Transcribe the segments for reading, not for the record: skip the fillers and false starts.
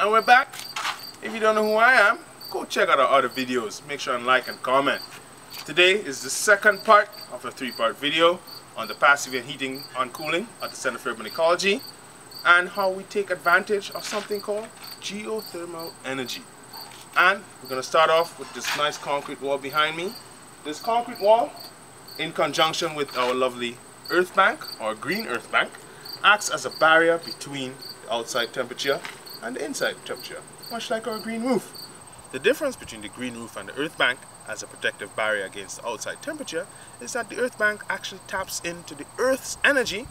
And we're back. If you don't know who I am, go check out our other videos. Make sure and like and comment. Today is the second part of a 3-part video on the passive heating and cooling at the Center for Urban Ecology and how we take advantage of something called geothermal energy. And we're going to start off with this nice concrete wall behind me. This concrete wall, in conjunction with our lovely earth bank or green earth bank, acts as a barrier between the outside temperature and the inside temperature, much like our green roof. The difference between the green roof and the earth bank as a protective barrier against the outside temperature is that the earth bank actually taps into the earth's energy,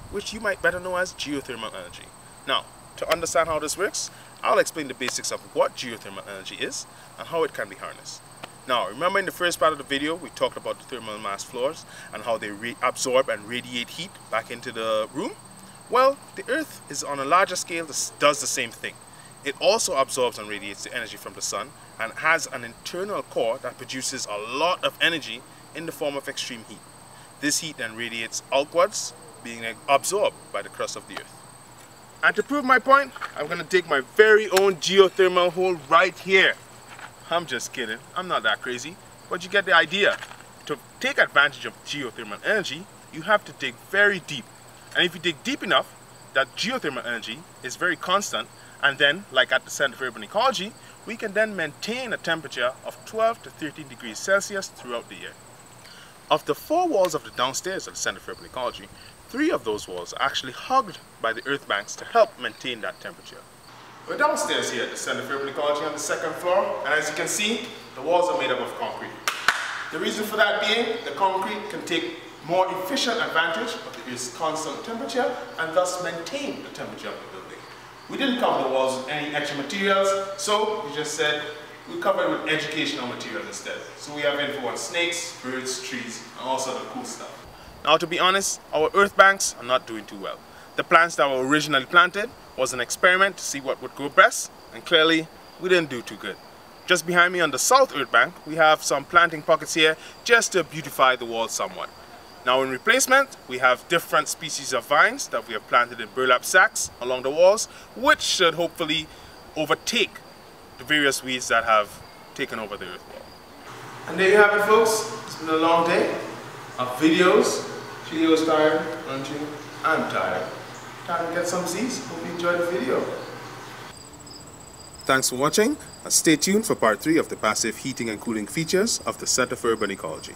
which you might better know as geothermal energy. Now, to understand how this works, I'll explain the basics of what geothermal energy is and how it can be harnessed. Now, remember in the first part of the video, we talked about the thermal mass floors and how they absorb and radiate heat back into the room? Well, the Earth is on a larger scale, does the same thing. It also absorbs and radiates the energy from the sun and has an internal core that produces a lot of energy in the form of extreme heat. This heat then radiates outwards, being absorbed by the crust of the Earth. And to prove my point, I'm going to dig my very own geothermal hole right here. I'm just kidding, I'm not that crazy, but you get the idea. To take advantage of geothermal energy, you have to dig very deep. And if you dig deep enough, that geothermal energy is very constant, and then, like at the Center for Urban Ecology, we can then maintain a temperature of 12 to 13 degrees Celsius throughout the year. Of the 4 walls of the downstairs at the Center for Urban Ecology, 3 of those walls are actually hugged by the earth banks to help maintain that temperature. We're downstairs here at the Center for Urban Ecology on the 2nd floor, and as you can see, the walls are made up of concrete. The reason for that being, the concrete can take more efficient advantage of the Earth's constant temperature and thus maintain the temperature of the building. We didn't cover the walls with any extra materials, so we just said we cover it with educational materials instead. So we have info on snakes, birds, trees, and all sort of cool stuff. Now, to be honest, our earth banks are not doing too well. The plants that were originally planted was an experiment to see what would grow best, and clearly we didn't do too good. Just behind me on the south earth bank, we have some planting pockets here just to beautify the walls somewhat. Now in replacement, we have different species of vines that we have planted in burlap sacks along the walls, which should hopefully overtake the various weeds that have taken over the earth wall. And there you have it, folks. It's been a long day of videos. Cleo's tired, aren't you? I'm tired. Time to get some Z's. Hope you enjoyed the video. Thanks for watching, and stay tuned for part 3 of the passive heating and cooling features of the Center for Urban Ecology.